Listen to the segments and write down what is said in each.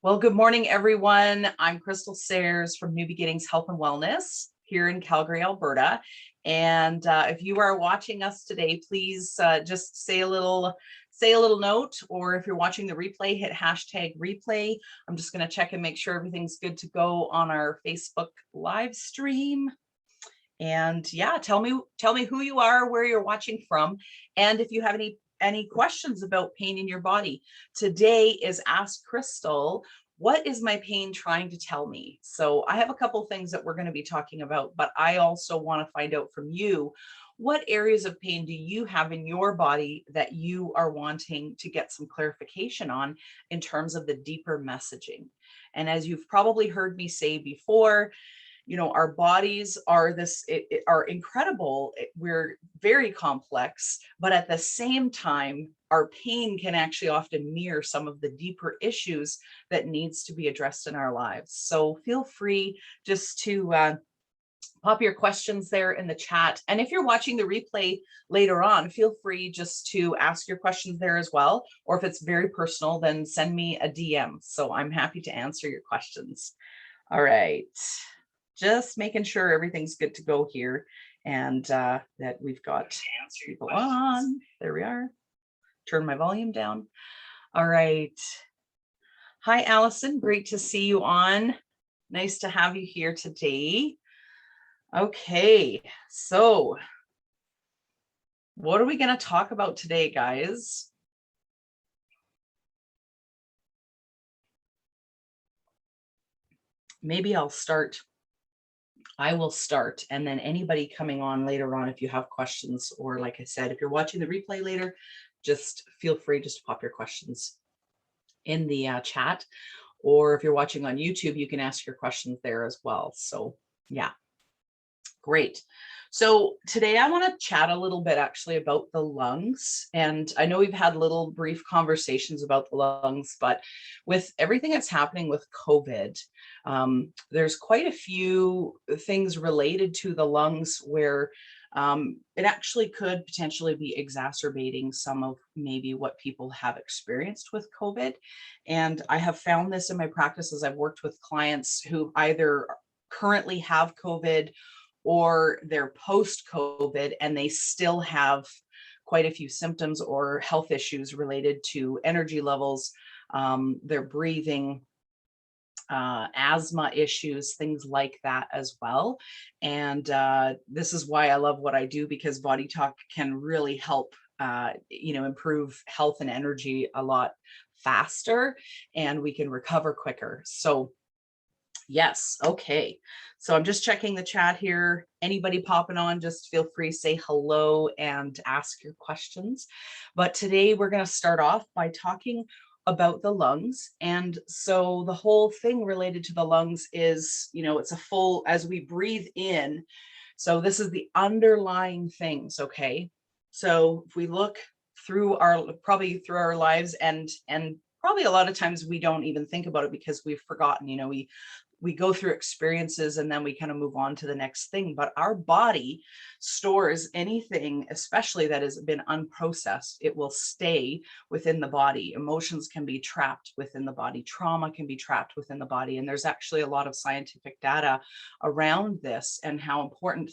Well, good morning, everyone. I'm Crystal Sayers from New Beginnings Health and Wellness here in Calgary, Alberta. And if you are watching us today, please just say a little note, or if you're watching the replay, hit hashtag replay. I'm just going to check and make sure everything's good to go on our Facebook live stream. And yeah, tell me who you are, where you're watching from, and if you have any questions about pain in your body. Today is Ask Crystal, what is my pain trying to tell me? So I have a couple things that we're going to be talking about, but I also want to find out from you, what areas of pain do you have in your body that you are wanting to get some clarification on in terms of the deeper messaging? And as you've probably heard me say before, you know, our bodies are are incredible. We're very complex, but at the same time, our pain can actually often mirror some of the deeper issues that needs to be addressed in our lives. So feel free just to pop your questions there in the chat. And if you're watching the replay later on, feel free just to ask your questions there as well. Or if it's very personal, then send me a DM. So I'm happy to answer your questions. All right. Just making sure everything's good to go here, and that we've got people on. There we are. Turn my volume down. All right. Hi, Allison. Great to see you on. Nice to have you here today. Okay, so what are we going to talk about today, guys? Maybe I will start, and then anybody coming on later on, if you have questions, or like I said, if you're watching the replay later, just feel free just to pop your questions in the chat, or if you're watching on YouTube, you can ask your questions there as well. So yeah, great. So today I want to chat a little bit actually about the lungs. And I know we've had little brief conversations about the lungs, but with everything that's happening with COVID, there's quite a few things related to the lungs where it actually could potentially be exacerbating some of maybe what people have experienced with COVID. And I have found this in my practice as I've worked with clients who either currently have COVID or they're post-COVID and they still have quite a few symptoms or health issues related to energy levels, their breathing, asthma issues, things like that as well. And this is why I love what I do, because Body Talk can really help improve health and energy a lot faster, and we can recover quicker. So yes. Okay. So I'm just checking the chat here. Anybody popping on, just feel free to say hello and ask your questions. But today we're going to start off by talking about the lungs. And so the whole thing related to the lungs is, it's a full, as we breathe in. So this is the underlying things. Okay. So if we look through probably through our lives, and probably a lot of times we don't even think about it because we've forgotten, we go through experiences and then we kind of move on to the next thing. But our body stores anything, especially that has been unprocessed. It will stay within the body. Emotions can be trapped within the body. Trauma can be trapped within the body. And there's actually a lot of scientific data around this and how important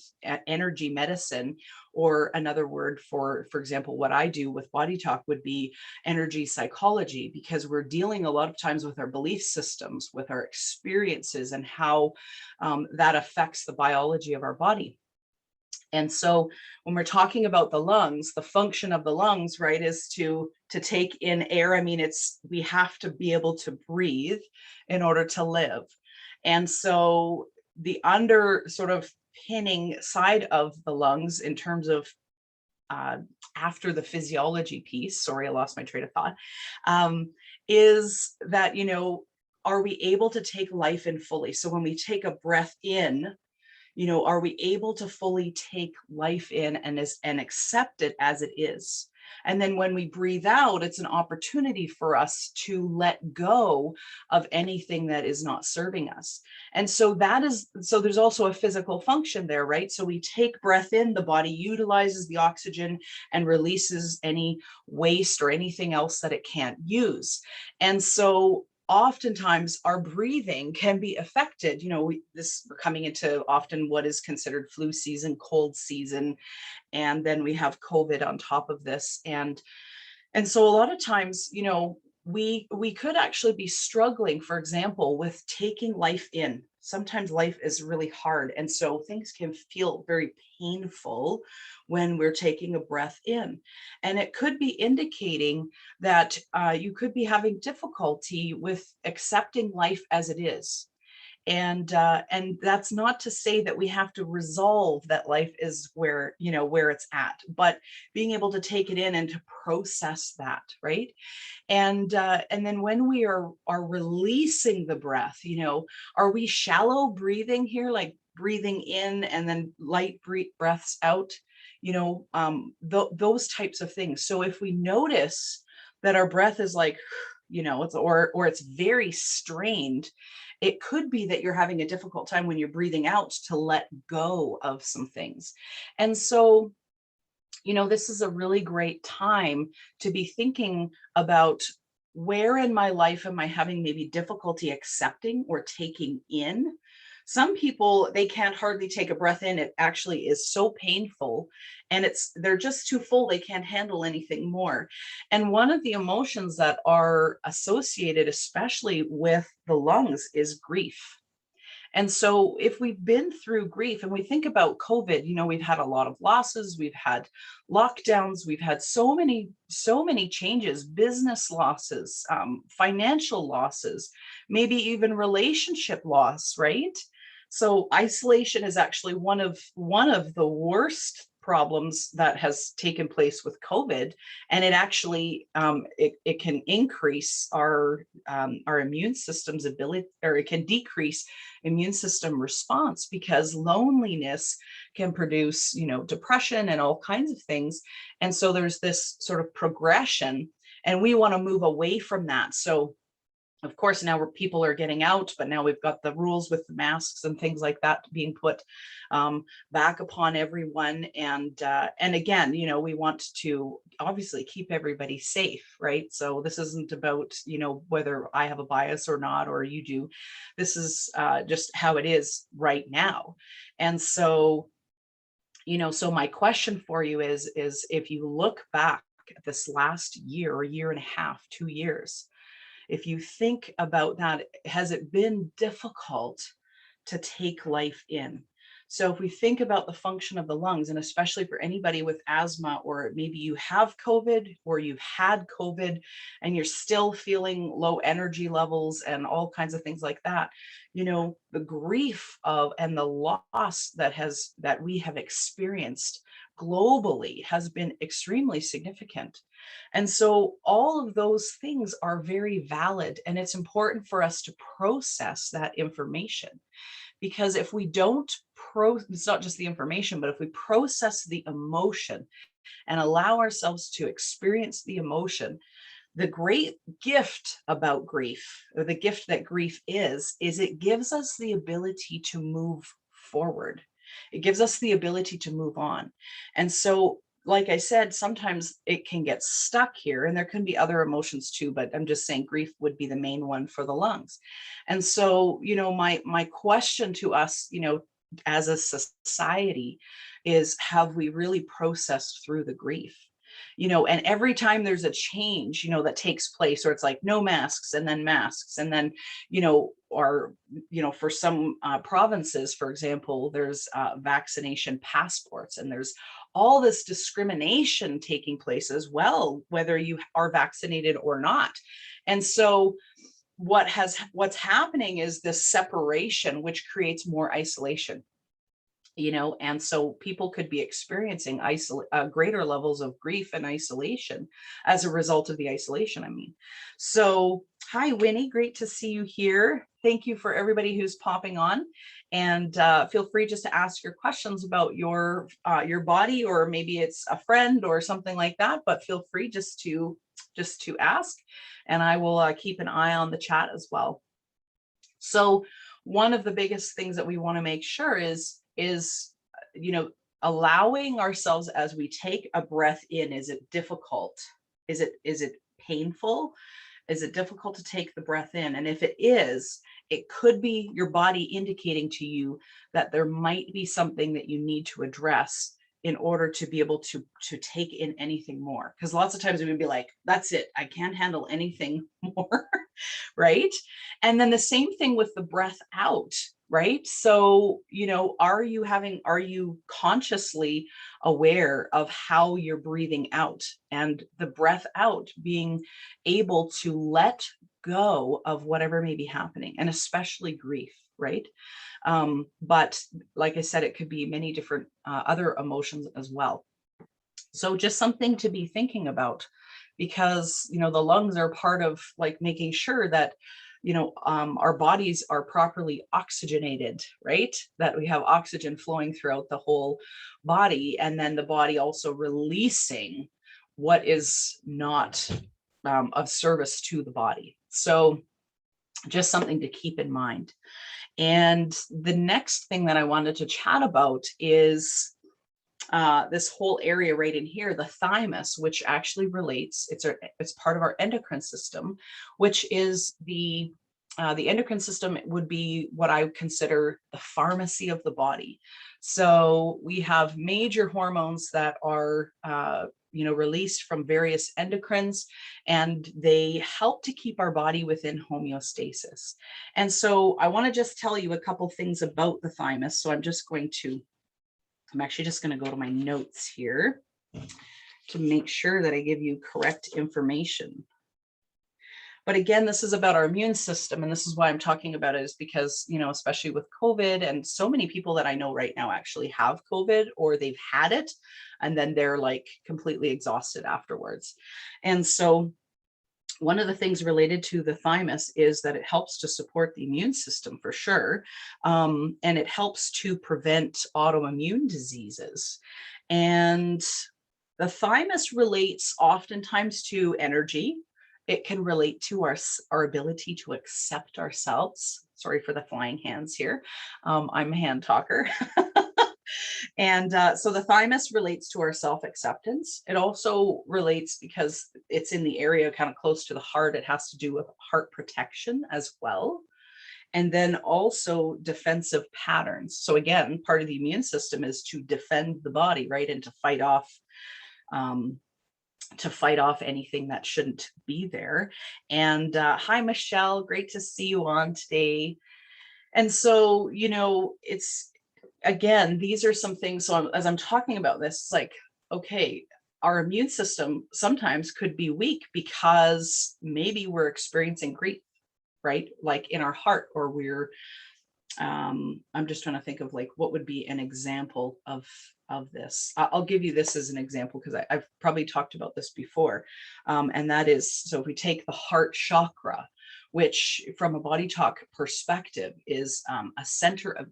energy medicine, or another word for example, what I do with Body Talk would be energy psychology, because we're dealing a lot of times with our belief systems, with our experiences, and how that affects the biology of our body. And so when we're talking about the lungs, the function of the lungs, right, is to take in air. I mean, we have to be able to breathe in order to live. And so the under sort of pinning side of the lungs in terms of after the physiology piece, sorry, I lost my train of thought, is that, are we able to take life in fully? So when we take a breath in, are we able to fully take life in and accept it as it is? And then when we breathe out, it's an opportunity for us to let go of anything that is not serving us. And so there's also a physical function there, right? So we take breath in, the body utilizes the oxygen and releases any waste or anything else that it can't use. And so oftentimes our breathing can be affected. We're coming into often what is considered flu season, cold season, and then we have COVID on top of this. And so a lot of times, we could actually be struggling, for example, with taking life in. Sometimes life is really hard. And so things can feel very painful when we're taking a breath in. And it could be indicating that you could be having difficulty with accepting life as it is. And that's not to say that we have to resolve that life is where it's at, but being able to take it in and to process that, right? And then when we are releasing the breath, are we shallow breathing here, like breathing in and then light breaths out, those types of things. So if we notice that our breath is like, or it's very strained, it could be that you're having a difficult time when you're breathing out to let go of some things. And so, this is a really great time to be thinking about, where in my life am I having maybe difficulty accepting or taking in? Some people, they can't hardly take a breath in. It actually is so painful, and they're just too full. They can't handle anything more. And one of the emotions that are associated, especially with the lungs, is grief. And so if we've been through grief and we think about COVID, we've had a lot of losses, we've had lockdowns, we've had so many changes, business losses, financial losses, maybe even relationship loss, right? So isolation is actually one of the worst problems that has taken place with COVID, and it actually it can increase our immune system's ability, or it can decrease immune system response, because loneliness can produce, depression and all kinds of things. And so there's this sort of progression, and we want to move away from that. So of course, now people are getting out, but now we've got the rules with the masks and things like that being put back upon everyone. And again, we want to obviously keep everybody safe, right? So this isn't about, whether I have a bias or not, or you do. This is just how it is right now. And so, so my question for you is if you look back at this last year, or year and a half, 2 years, if you think about that, has it been difficult to take life in? So if we think about the function of the lungs, and especially for anybody with asthma, or maybe you have COVID or you've had COVID and you're still feeling low energy levels and all kinds of things like that, the grief of and the loss that we have experienced globally has been extremely significant. And so all of those things are very valid, and it's important for us to process that information. Because if we don't it's not just the information, but if we process the emotion and allow ourselves to experience the emotion, the great gift about grief, or the gift that grief is it gives us the ability to move forward. It gives us the ability to move on. And so, like I said, sometimes it can get stuck here, and there can be other emotions too, but I'm just saying grief would be the main one for the lungs. And so, my question to us, as a society, is, have we really processed through the grief? And every time there's a change, that takes place, or it's like no masks and then masks, and then, or, for some provinces, for example, there's vaccination passports, and there's all this discrimination taking place as well, whether you are vaccinated or not. And so what's happening is this separation, which creates more isolation. And so people could be experiencing greater levels of grief and isolation as a result of the isolation, I mean. So hi, Winnie, great to see you here. Thank you for everybody who's popping on, and feel free just to ask your questions about your body, or maybe it's a friend or something like that, but feel free just to ask, and I will keep an eye on the chat as well. So one of the biggest things that we want to make sure is allowing ourselves, as we take a breath in, is it difficult? Is it painful? Is it difficult to take the breath in? And if it is, it could be your body indicating to you that there might be something that you need to address in order to be able to take in anything more. Because lots of times we would be like, that's it, I can't handle anything more. Right? And then the same thing with the breath out, right? So, are you consciously aware of how you're breathing out, and the breath out being able to let go of whatever may be happening, and especially grief, right? But like I said, it could be many different other emotions as well. So just something to be thinking about, because the lungs are part of like making sure that our bodies are properly oxygenated, right? That we have oxygen flowing throughout the whole body, and then the body also releasing what is not of service to the body. So just something to keep in mind. And the next thing that I wanted to chat about is this whole area right in here, the thymus, which actually relates. It's part of our endocrine system, which is the endocrine system would be what I would consider the pharmacy of the body. So we have major hormones that are released from various endocrines, and they help to keep our body within homeostasis. And so I want to just tell you a couple things about the thymus. So I'm actually just going to go to my notes here to make sure that I give you correct information. But again, this is about our immune system. And this is why I'm talking about it, is because, especially with COVID, and so many people that I know right now actually have COVID, or they've had it, and then they're like completely exhausted afterwards. And so one of the things related to the thymus is that it helps to support the immune system for sure. And it helps to prevent autoimmune diseases. And the thymus relates oftentimes to energy. It can relate to our ability to accept ourselves. Sorry for the flying hands here. I'm a hand talker. And so the thymus relates to our self-acceptance. It also relates, because it's in the area kind of close to the heart, it has to do with heart protection as well. And then also defensive patterns. So again, part of the immune system is to defend the body, right? And to fight off anything that shouldn't be there. And hi, Michelle, great to see you on today. And so, again, these are some things. So as I'm talking about this, it's like, okay, our immune system sometimes could be weak because maybe we're experiencing grief, right? Like in our heart, or I'm just trying to think of like what would be an example of this. I'll give you this as an example, because I've probably talked about this before. And that is, so if we take the heart chakra, which from a Body Talk perspective is a center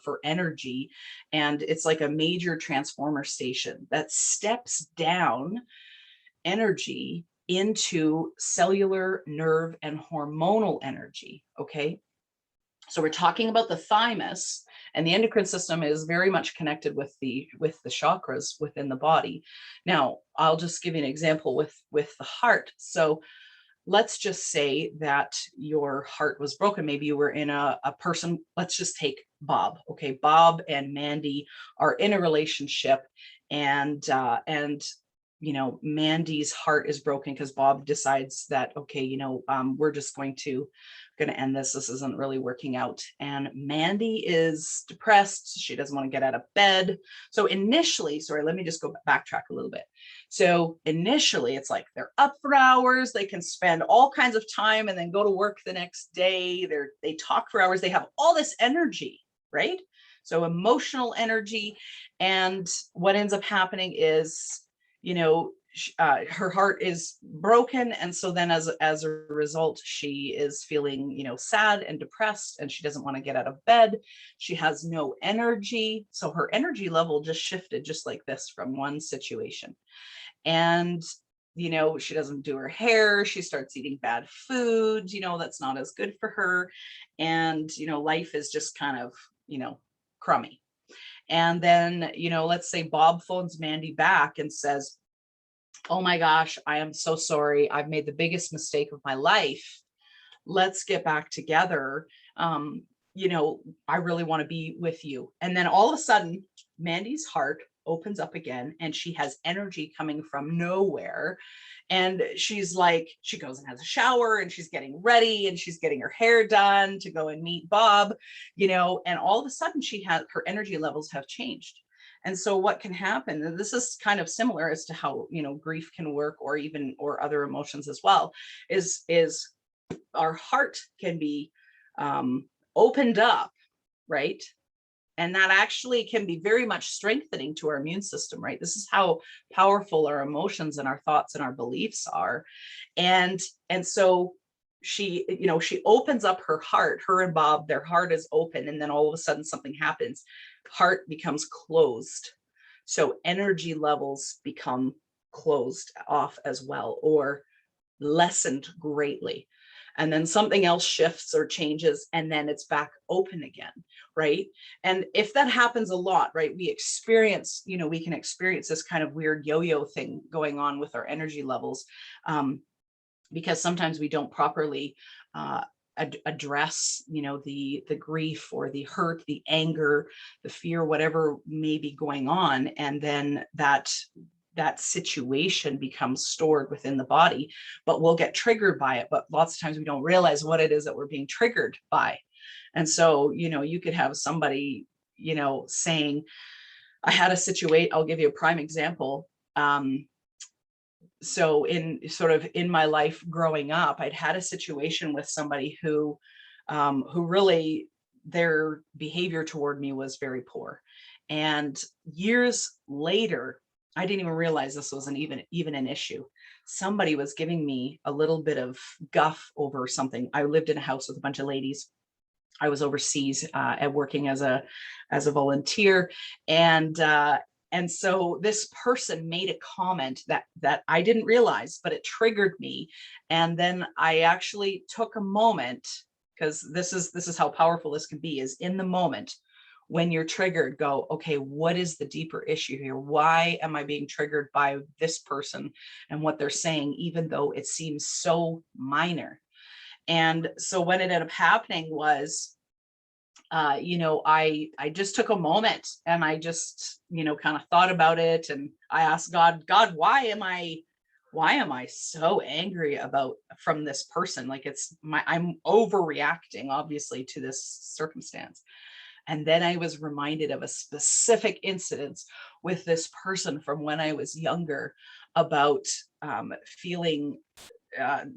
for energy, and it's like a major transformer station that steps down energy into cellular, nerve, and hormonal energy. Okay. So we're talking about the thymus, and the endocrine system is very much connected with the chakras within the body. Now, I'll just give you an example with the heart. So let's just say that your heart was broken. Maybe you were in a person, let's just take Bob. Okay, Bob and Mandy are in a relationship, and Mandy's heart is broken because Bob decides that, okay, we're just going to end this. This isn't really working out. And Mandy is depressed. She doesn't want to get out of bed. So initially, sorry, let me just backtrack a little bit. So initially it's like they're up for hours. They can spend all kinds of time and then go to work the next day. They talk for hours. They have all this energy, right? So emotional energy. And what ends up happening is, her heart is broken, and so then as a result, she is feeling sad and depressed, and she doesn't want to get out of bed. She has no energy, so her energy level just shifted just like this from one situation. And she doesn't do her hair, she starts eating bad food, that's not as good for her, and life is just kind of crummy. And then let's say Bob phones Mandy back and says, oh my gosh, I am so sorry. I've made the biggest mistake of my life. Let's get back together. Um, I really want to be with you. And then all of a sudden, Mandy's heart opens up again and she has energy coming from nowhere. And she's like, she goes and has a shower and she's getting ready and she's getting her hair done to go and meet Bob, and all of a sudden her energy levels have changed. And so what can happen, and this is kind of similar as to how, grief can work, or other emotions as well, is our heart can be opened up, right? And that actually can be very much strengthening to our immune system, right? This is how powerful our emotions and our thoughts and our beliefs are. And so she opens up her heart, her and Bob, their heart is open, and then all of a sudden something happens. Heart becomes closed. So energy levels become closed off as well, or lessened greatly. And then something else shifts or changes, and then it's back open again, right? And if that happens a lot, right, we can experience this kind of weird yo-yo thing going on with our energy levels, because sometimes we don't properly address, the grief or the hurt, the anger, the fear, whatever may be going on, and then that situation becomes stored within the body, but we'll get triggered by it. But lots of times we don't realize what it is that we're being triggered by. And so, you could have somebody, saying, I had a situation, I'll give you a prime example. So in my life growing up, I'd had a situation with somebody who really, their behavior toward me was very poor. And years later, I didn't even realize this wasn't even an issue. Somebody was giving me a little bit of guff over something. I lived in a house with a bunch of ladies. I was overseas at working as a volunteer, and so this person made a comment that I didn't realize, but it triggered me. And then I actually took a moment, because this is how powerful this can be, is in the moment when you're triggered, go, okay, what is the deeper issue here? Why am I being triggered by this person and what they're saying, even though it seems so minor? And so what ended up happening was, I just took a moment and I just, kind of thought about it, and I asked God, why am I so angry from this person? Like, I'm overreacting obviously to this circumstance. And then I was reminded of a specific incident with this person from when I was younger, about feeling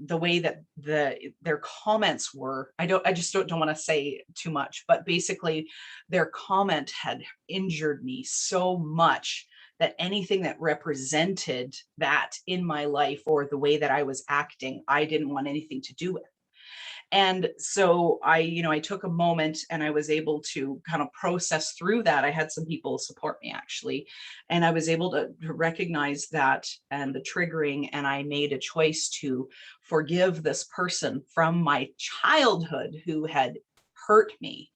the way that their comments were. I just don't want to say too much, but basically their comment had injured me so much that anything that represented that in my life, or the way that I was acting, I didn't want anything to do with. And so I took a moment and I was able to kind of process through that. I had some people support me, actually, and I was able to recognize that and the triggering. And I made a choice to forgive this person from my childhood who had hurt me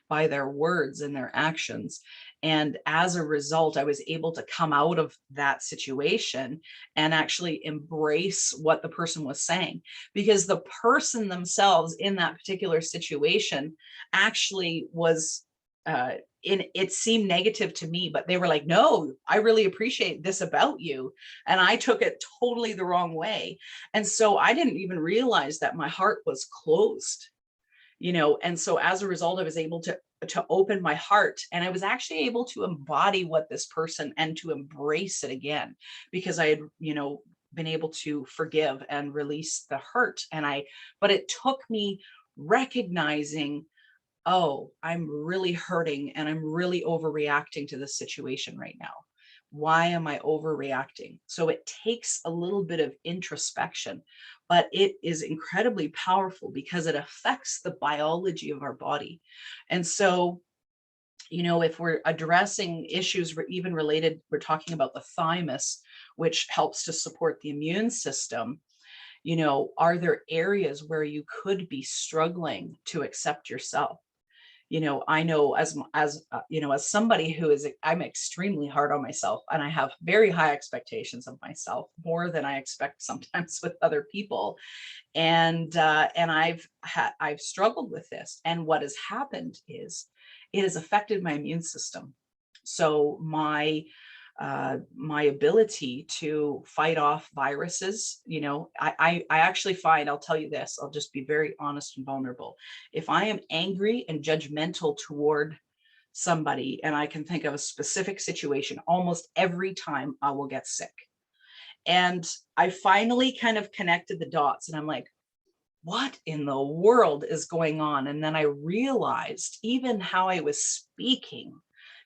by their words and their actions. And as a result, I was able to come out of that situation and actually embrace what the person was saying, because the person themselves in that particular situation actually was it seemed negative to me, but they were like, no, I really appreciate this about you. And I took it totally the wrong way. And so I didn't even realize that my heart was closed. And so as a result, I was able to open my heart, and I was actually able to embody what this person, and to embrace it again, because I had been able to forgive and release the hurt. But it took me recognizing, oh, I'm really hurting and I'm really overreacting to this situation right now. Why am I overreacting? So it takes a little bit of introspection, but it is incredibly powerful because it affects the biology of our body. And so, if we're addressing issues even related, we're talking about the thymus, which helps to support the immune system. Are there areas where you could be struggling to accept yourself? I know as somebody who is, I'm extremely hard on myself, and I have very high expectations of myself, more than I expect sometimes with other people. And I've struggled with this. And what has happened is it has affected my immune system. So my ability to fight off viruses, I actually find, I'll tell you this, I'll just be very honest and vulnerable. If I am angry and judgmental toward somebody, and I can think of a specific situation, almost every time I will get sick. And I finally kind of connected the dots, and I'm like, what in the world is going on? And then I realized even how I was speaking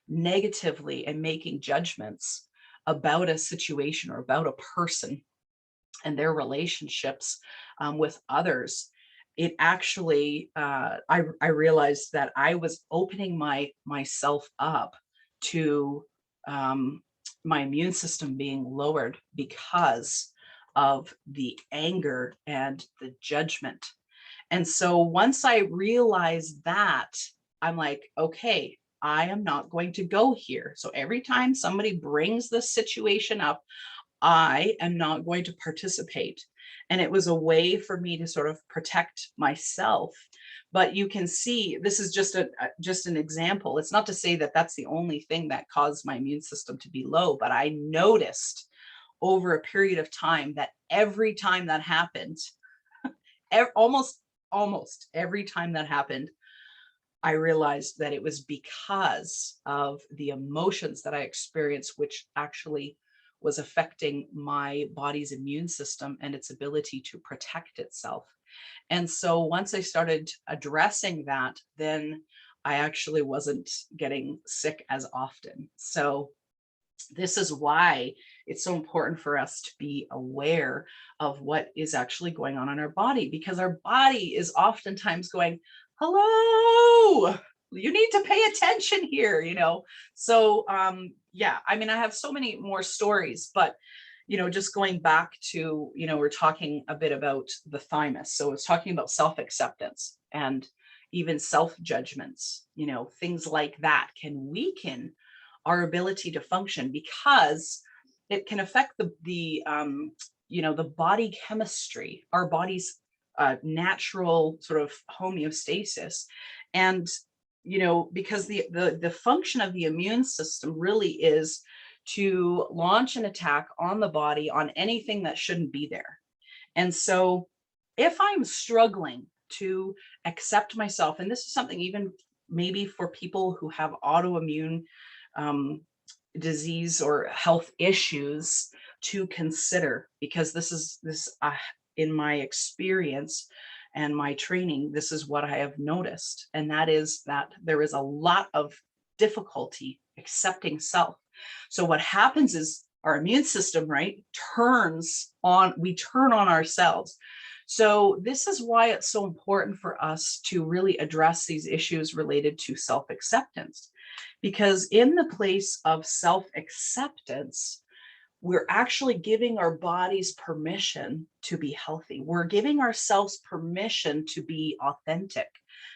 negatively and making judgments about a situation or about a person and their relationships with others. It actually, I realized that I was opening myself up to my immune system being lowered because of the anger and the judgment. And so once I realized that, I'm like, okay, I am not going to go here. So every time somebody brings this situation up, I am not going to participate. And it was a way for me to sort of protect myself. But you can see, this is just an example. It's not to say that that's the only thing that caused my immune system to be low, but I noticed over a period of time that every time that happened, almost every time that happened, I realized that it was because of the emotions that I experienced, which actually was affecting my body's immune system and its ability to protect itself. And so once I started addressing that, then I actually wasn't getting sick as often. So this is why it's so important for us to be aware of what is actually going on in our body, because our body is oftentimes going, hello, you need to pay attention here. So yeah, I mean, I have so many more stories, but just going back to, we're talking a bit about the thymus. So it's talking about self-acceptance and even self-judgments, things like that can weaken our ability to function, because it can affect the body chemistry, our body's natural sort of homeostasis. And because the function of the immune system really is to launch an attack on the body on anything that shouldn't be there. And so if I'm struggling to accept myself, and this is something even maybe for people who have autoimmune disease or health issues to consider, because in my experience and my training, this is what I have noticed. And that is that there is a lot of difficulty accepting self. So what happens is our immune system, right, we turn on ourselves. So this is why it's so important for us to really address these issues related to self-acceptance, because in the place of self-acceptance, we're actually giving our bodies permission to be healthy. We're giving ourselves permission to be authentic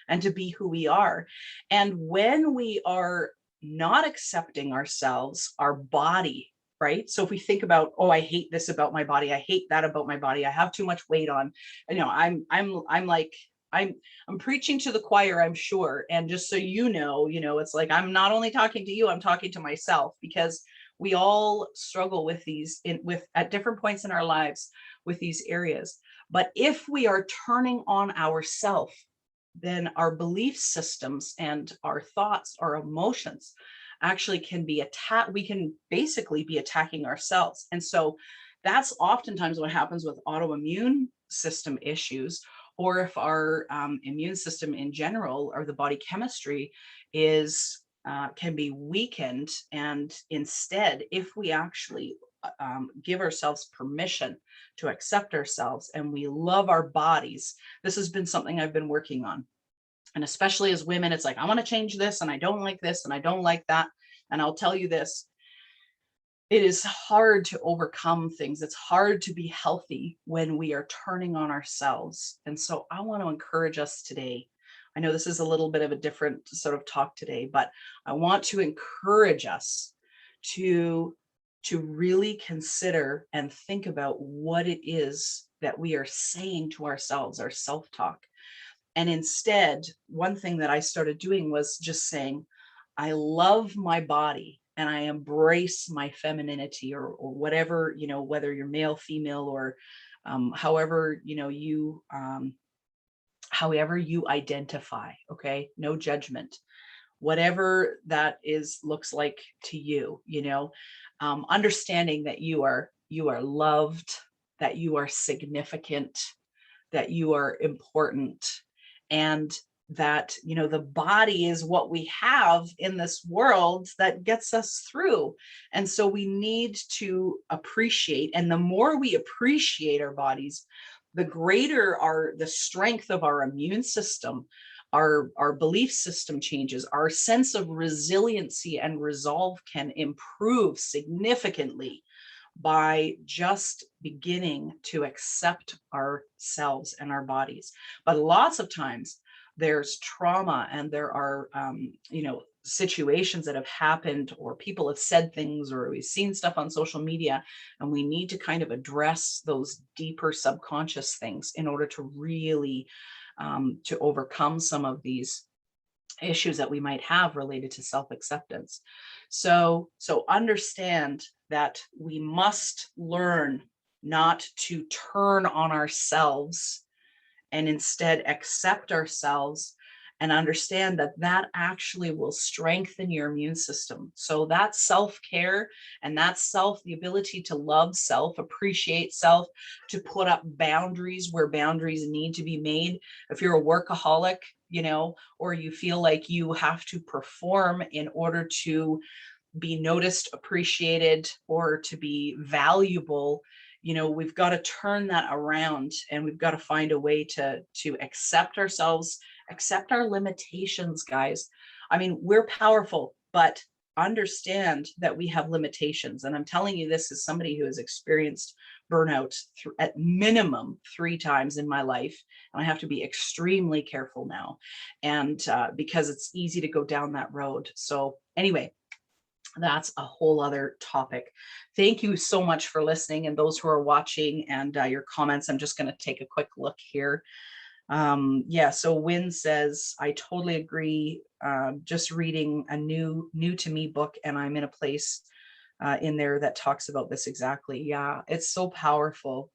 and to be who we are. And when we are not accepting ourselves, our body, right? So if we think about, oh, I hate this about my body, I hate that about my body, I have too much weight on, I'm preaching to the choir, I'm sure. And just so it's like, I'm not only talking to you, I'm talking to myself, because we all struggle with these at different points in our lives with these areas. But if we are turning on ourselves, then our belief systems and our thoughts, our emotions actually can be attacked. We can basically be attacking ourselves. And so that's oftentimes what happens with autoimmune system issues, or if our immune system in general, or the body chemistry can be weakened. And instead, if we actually give ourselves permission to accept ourselves and we love our bodies, this has been something I've been working on. And especially as women, it's like, I want to change this and I don't like this and I don't like that. And I'll tell you this, it is hard to overcome things. It's hard to be healthy when we are turning on ourselves. And so I want to encourage us today. I know this is a little bit of a different sort of talk today, but I want to encourage us to really consider and think about what it is that we are saying to ourselves, our self-talk. And instead, one thing that I started doing was just saying, I love my body and I embrace my femininity, or whatever, whether you're male, female, or however, however you identify. Okay. No judgment, whatever that is, looks like to you, understanding that you are loved, that you are significant, that you are important, and that the body is what we have in this world that gets us through. And so we need to appreciate, and the more we appreciate our bodies, the greater the strength of our immune system, our belief system changes, our sense of resiliency and resolve can improve significantly by just beginning to accept ourselves and our bodies. But lots of times there's trauma, and there are, situations that have happened, or people have said things, or we've seen stuff on social media, and we need to kind of address those deeper subconscious things in order to really to overcome some of these issues that we might have related to self-acceptance. So understand that we must learn not to turn on ourselves, and instead accept ourselves, and understand that that actually will strengthen your immune system. So that self-care, and that the ability to love self, appreciate self, to put up boundaries where boundaries need to be made. If you're a workaholic, or you feel like you have to perform in order to be noticed, appreciated, or to be valuable, we've got to turn that around, and we've got to find a way to accept ourselves, accept our limitations, guys. I mean, we're powerful, but understand that we have limitations. And I'm telling you this as somebody who has experienced burnout at minimum 3 times in my life, and I have to be extremely careful now, and because it's easy to go down that road. So anyway, that's a whole other topic. Thank you so much for listening, and those who are watching, and your comments. I'm just going to take a quick look here. Yeah, so Wynn says, I totally agree. Just reading a new to me book, and I'm in a place in there that talks about this exactly. Yeah, it's so powerful.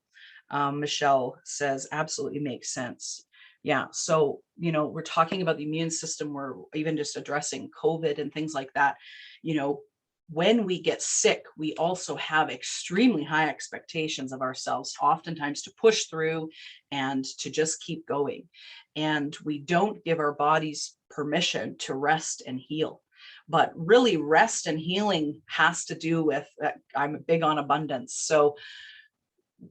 Michelle says, absolutely makes sense. Yeah, so we're talking about the immune system, we're even just addressing COVID and things like that. When we get sick, we also have extremely high expectations of ourselves, oftentimes to push through and to just keep going. And we don't give our bodies permission to rest and heal. But really, rest and healing has to do with, I'm big on abundance. So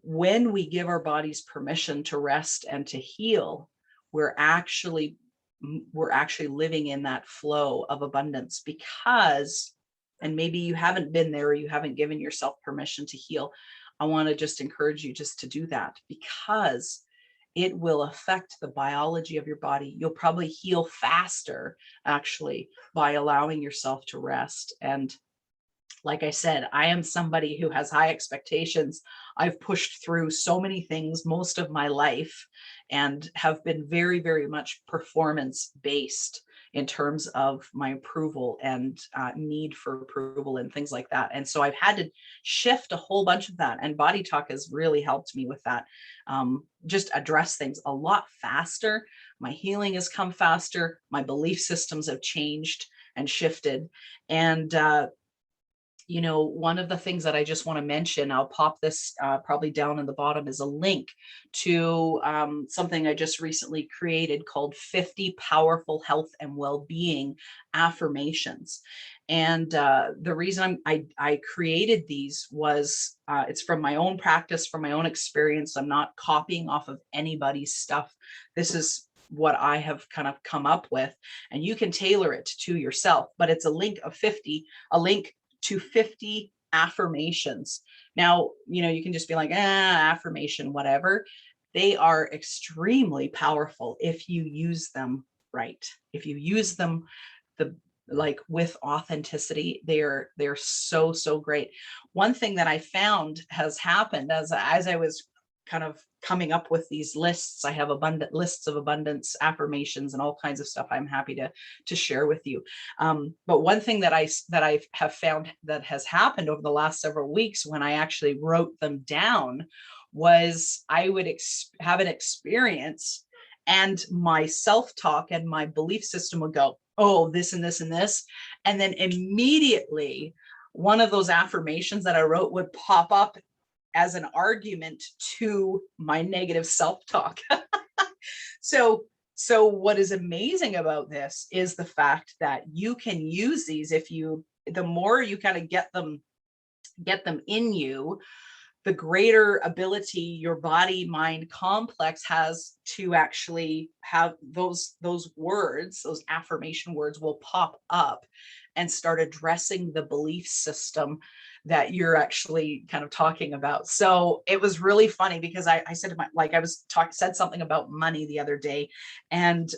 when we give our bodies permission to rest and to heal, we're actually living in that flow of abundance. Because, and maybe you haven't been there, or you haven't given yourself permission to heal, I want to just encourage you just to do that, because it will affect the biology of your body. You'll probably heal faster, actually, by allowing yourself to rest. And like I said, I am somebody who has high expectations. I've pushed through so many things most of my life, and have been very, very much performance based in terms of my approval and need for approval and things like that. And so I've had to shift a whole bunch of that. And Body Talk has really helped me with that. Just address things a lot faster. My healing has come faster. My belief systems have changed and shifted. And one of the things that I just want to mention, I'll pop this probably down in the bottom, is a link to something I just recently created called 50 Powerful Health and Well-Being Affirmations. And the reason I created these was it's from my own practice, from my own experience. I'm not copying off of anybody's stuff. This is what I have kind of come up with, and you can tailor it to yourself. But it's a link to 50 affirmations. Now, you can just be like, affirmation, whatever. They are extremely powerful if you use them right, if you use them the like with authenticity, they're so, so great. One thing that I found has happened as I was kind of coming up with these lists, I have abundant lists of abundance affirmations and all kinds of stuff I'm happy to share with you. But one thing that I have found that has happened over the last several weeks when I actually wrote them down was I would have an experience, and my self-talk and my belief system would go, oh, this and this and this. And then immediately one of those affirmations that I wrote would pop up as an argument to my negative self-talk. So, so what is amazing about this is the fact that you can use these if you, the more you kind of get them in you, the greater ability your body mind complex has to actually have those words, those affirmation words will pop up and start addressing the belief system that you're actually kind of talking about. So it was really funny because I said to my, like I was said something about money the other day, and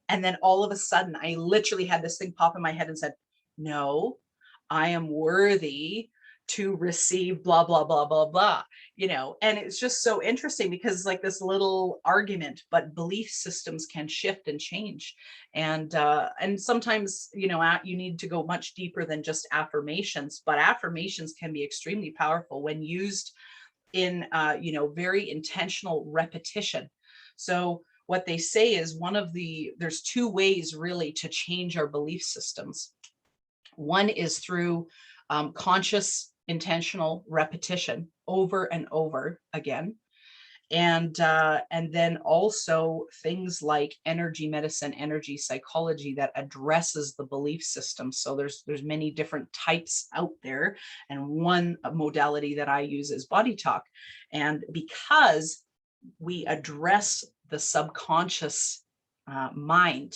then all of a sudden I literally had this thing pop in my head and said, no, I am worthy to receive blah, blah, blah, blah, blah, you know. And it's just so interesting because it's like this little argument, but belief systems can shift and change. And sometimes, you know, you need to go much deeper than just affirmations, but affirmations can be extremely powerful when used in, you know, very intentional repetition. So what they say is there's two ways really to change our belief systems. One is through conscious intentional repetition over and over again, and then also things like energy medicine, energy psychology that addresses the belief system. So there's many different types out there, and one modality that I use is body talk. And because we address the subconscious mind,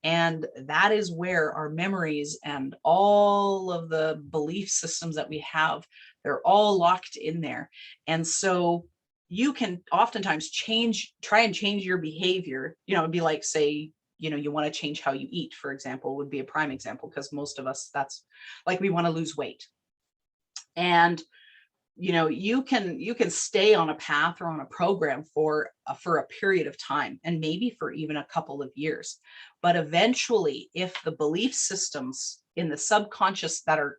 and that is where our memories and all of the belief systems that we have, they're all locked in there. And so you can oftentimes try and change your behavior. You know, it'd be like, say, you know, you want to change how you eat, for example, would be a prime example, because most of us, that's like, we want to lose weight. And you know, you can stay on a path or on a program for a period of time, and maybe for even a couple of years. But eventually, if the belief systems in the subconscious that are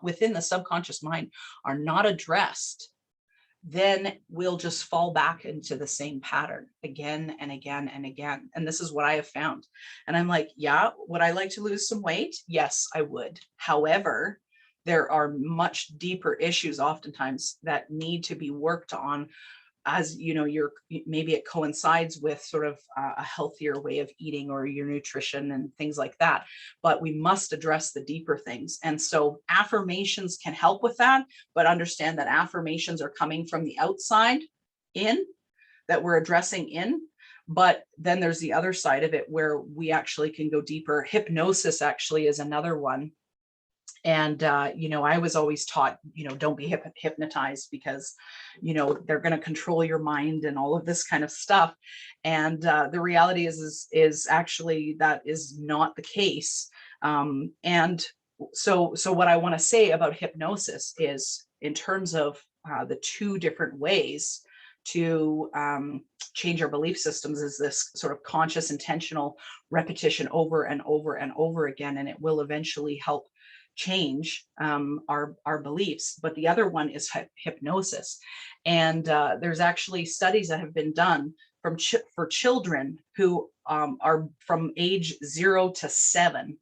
within the subconscious mind are not addressed, then we'll just fall back into the same pattern again and again and again. And this is what I have found. And I'm like, yeah, would I like to lose some weight? Yes, I would. However, there are much deeper issues oftentimes that need to be worked on, as you know, maybe it coincides with sort of a healthier way of eating or your nutrition and things like that, but we must address the deeper things. And so affirmations can help with that, but understand that affirmations are coming from the outside in, that we're addressing in. But then there's the other side of it where we actually can go deeper. Hypnosis actually is another one. And, you know, I was always taught, you know, don't be hypnotized because, you know, they're going to control your mind and all of this kind of stuff. And the reality is actually that is not the case. And so what I want to say about hypnosis is, in terms of the two different ways to change our belief systems, is this sort of conscious, intentional repetition over and over and over again, and it will eventually help change our beliefs. But the other one is hypnosis. And there's actually studies that have been done for children who are from age 0 to 7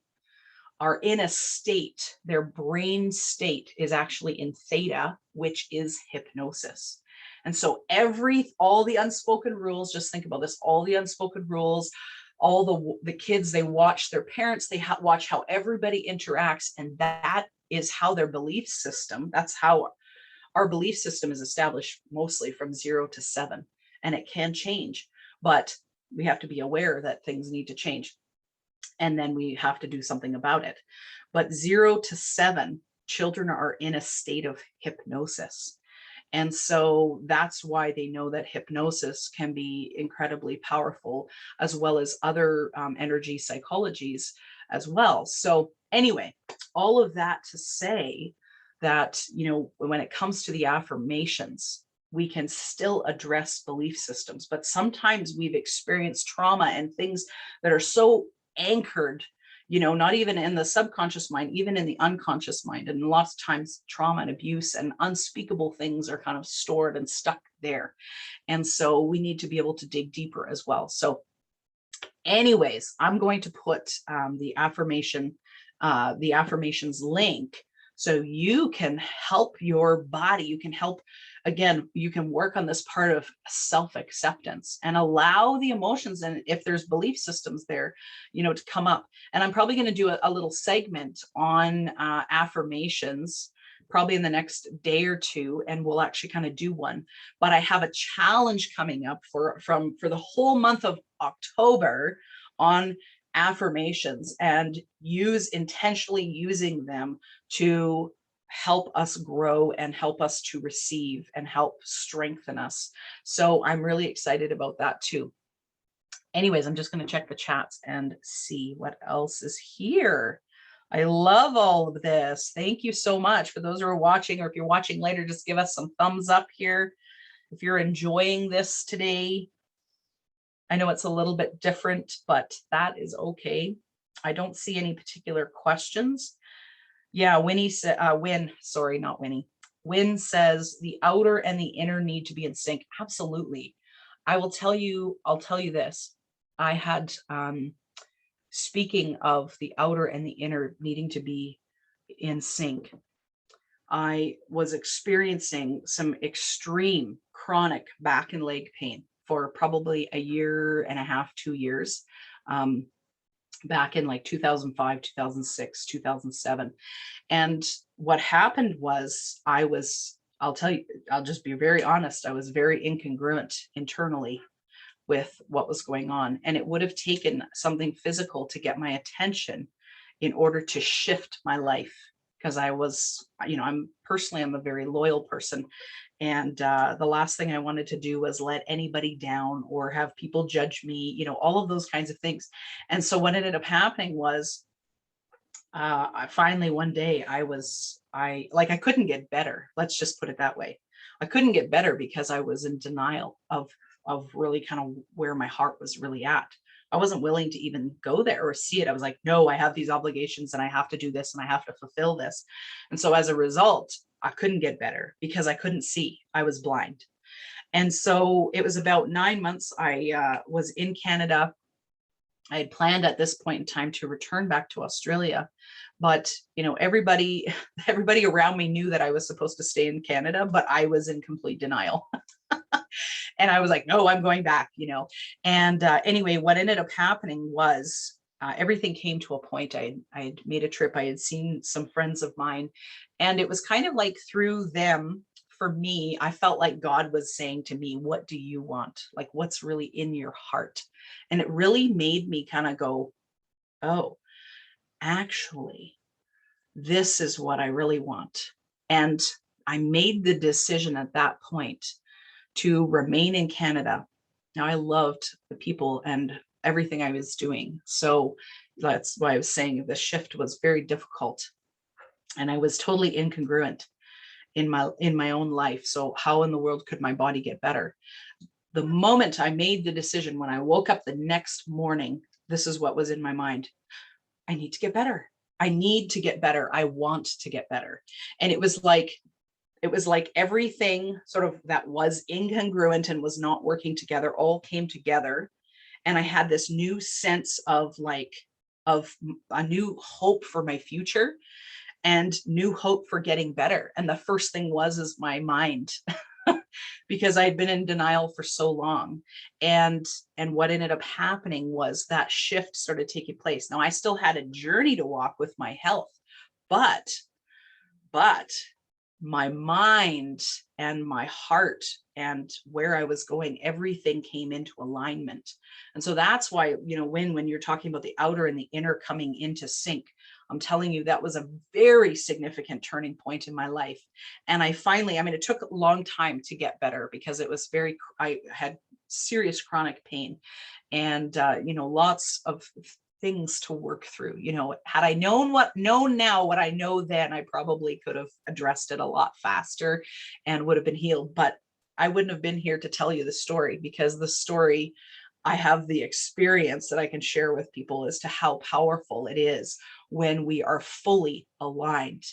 are in a state, their brain state is actually in theta, which is hypnosis. And so all the unspoken rules, just think about this, all the unspoken rules, all the kids, they watch their parents, they watch how everybody interacts, and that is how their belief system, that's how our belief system is established, mostly from 0 to 7. And it can change, but we have to be aware that things need to change, and then we have to do something about it. But 0 to 7, children are in a state of hypnosis. And so that's why they know that hypnosis can be incredibly powerful, as well as other energy psychologies as well. So anyway, all of that to say that, when it comes to the affirmations, we can still address belief systems, but sometimes we've experienced trauma and things that are so anchored, not even in the subconscious mind, even in the unconscious mind. And lots of times trauma and abuse and unspeakable things are kind of stored and stuck there. And so we need to be able to dig deeper as well. So anyways, I'm going to put the affirmations link so you can help your body. You can help, again, you can work on this part of self-acceptance and allow the emotions, and if there's belief systems there, to come up. And I'm probably going to do a little segment on affirmations probably in the next day or two, and we'll actually kind of do one. But I have a challenge coming up for the whole month of October on affirmations, and intentionally using them to help us grow and help us to receive and help strengthen us. So I'm really excited about that too. Anyways, I'm just going to check the chats and see what else is here. I love all of this. Thank you so much. For those who are watching, or if you're watching later, just give us some thumbs up here if you're enjoying this today. I know it's a little bit different, but that is okay. I don't see any particular questions. Yeah, Winnie said, not Winnie. Win says the outer and the inner need to be in sync. Absolutely. I'll tell you this. I had, speaking of the outer and the inner needing to be in sync, I was experiencing some extreme chronic back and leg pain for probably a year and a half, 2 years, back in like 2005, 2006, 2007. And what happened was I'll just be very honest, I was very incongruent internally with what was going on. And it would have taken something physical to get my attention in order to shift my life. Because I'm a very loyal person. And the last thing I wanted to do was let anybody down or have people judge me, all of those kinds of things. And so what ended up happening was, I finally one day I couldn't get better. Let's just put it that way. I couldn't get better because I was in denial of really kind of where my heart was really at. I wasn't willing to even go there or see it. I was like, no, I have these obligations and I have to do this and I have to fulfill this. And so as a result, I couldn't get better because I couldn't see. I was blind. And so it was about 9 months. I was in Canada. I had planned at this point in time to return back to Australia, but everybody around me knew that I was supposed to stay in Canada, but I was in complete denial. And I was like, no, I'm going back, And anyway, what ended up happening was everything came to a point. I had made a trip. I had seen some friends of mine, and it was kind of like through them, for me, I felt like God was saying to me, what do you want? Like, what's really in your heart? And it really made me kind of go, oh, actually, this is what I really want. And I made the decision at that point to remain in Canada. Now, I loved the people and everything I was doing. So that's why I was saying the shift was very difficult. And I was totally incongruent in my own life. So how in the world could my body get better? The moment I made the decision, when I woke up the next morning, this is what was in my mind. I need to get better. I need to get better. I want to get better. And it was like everything sort of that was incongruent and was not working together all came together. And I had this new sense of a new hope for my future and new hope for getting better. And the first thing is my mind, because I'd been in denial for so long. And what ended up happening was that shift started taking place. Now, I still had a journey to walk with my health, but my mind and my heart and where I was going, everything came into alignment. And so that's why, when you're talking about the outer and the inner coming into sync, I'm telling you, that was a very significant turning point in my life. And I finally, I mean, it took a long time to get better because it was I had serious chronic pain and, lots of things to work through. Had I known now what I know then, I probably could have addressed it a lot faster and would have been healed. But I wouldn't have been here to tell you the story, because the story, I have the experience that I can share with people as to how powerful it is when we are fully aligned.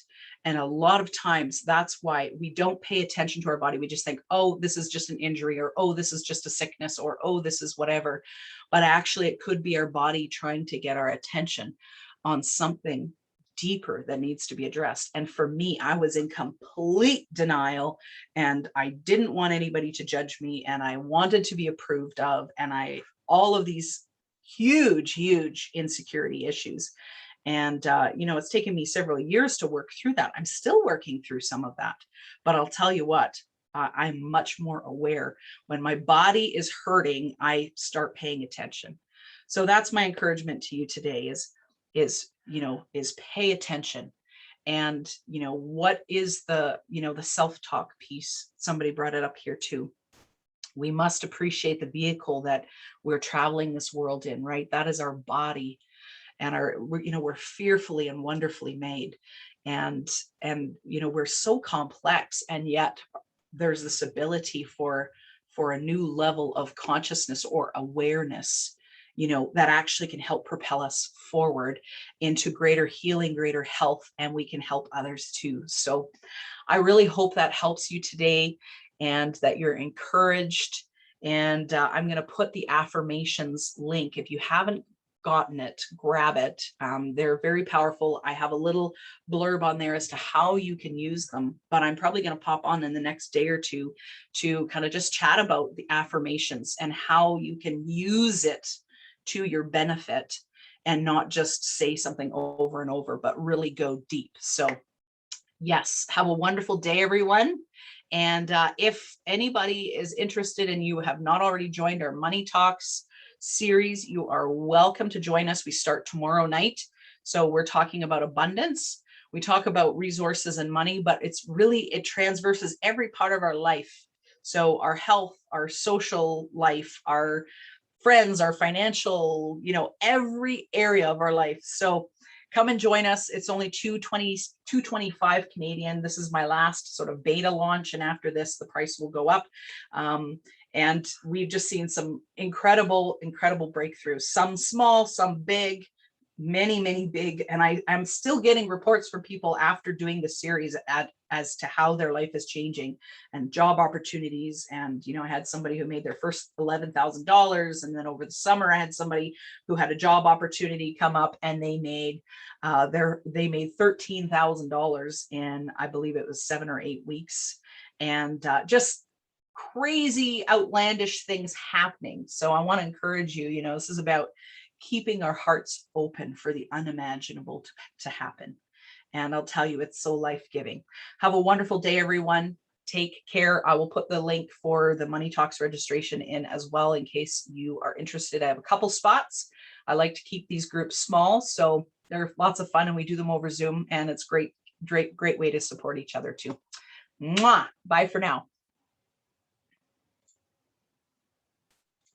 And a lot of times that's why we don't pay attention to our body. We just think, oh, this is just an injury, or oh, this is just a sickness, or oh, this is whatever. But actually, it could be our body trying to get our attention on something deeper that needs to be addressed. And for me, I was in complete denial, and I didn't want anybody to judge me, and I wanted to be approved of, and all of these huge insecurity issues. And it's taken me several years to work through that. I'm still working through some of that, but I'll tell you what, I'm much more aware. When my body is hurting, I start paying attention. So that's my encouragement to you today is pay attention. And what is the self-talk piece? Somebody brought it up here too. We must appreciate the vehicle that we're traveling this world in, right? That is our body, and we're fearfully and wonderfully made. And we're so complex, and yet there's this ability for a new level of consciousness or awareness, that actually can help propel us forward into greater healing, greater health, and we can help others too. So I really hope that helps you today and that you're encouraged. And I'm going to put the affirmations link. If you haven't gotten it, grab it. They're very powerful. I have a little blurb on there as to how you can use them, but I'm probably going to pop on in the next day or two to kind of just chat about the affirmations and how you can use it to your benefit, and not just say something over and over, but really go deep. So yes, have a wonderful day, everyone. And if anybody is interested and you have not already joined our Money Talks series, you are welcome to join us. We start tomorrow night. So we're talking about abundance. We talk about resources and money, but it transverses every part of our life. So our health, our social life, our friends, our financial, every area of our life. So come and join us. It's only $225 Canadian. This is my last sort of beta launch, and after this, the price will go up. And we've just seen some incredible breakthroughs, some small, some big, many big. And I'm still getting reports from people after doing the series as to how their life is changing, and job opportunities. And, I had somebody who made their first $11,000. And then over the summer, I had somebody who had a job opportunity come up, and they made $13,000 in, I believe it was 7 or 8 weeks. And just crazy, outlandish things happening. So I want to encourage you, this is about keeping our hearts open for the unimaginable to happen. And I'll tell you, it's so life-giving. Have a wonderful day, everyone. Take care. I will put the link for the Money Talks registration in as well, in case you are interested. I have a couple spots. I like to keep these groups small, so they're lots of fun, and we do them over Zoom, and it's great way to support each other too. Mwah! Bye for now.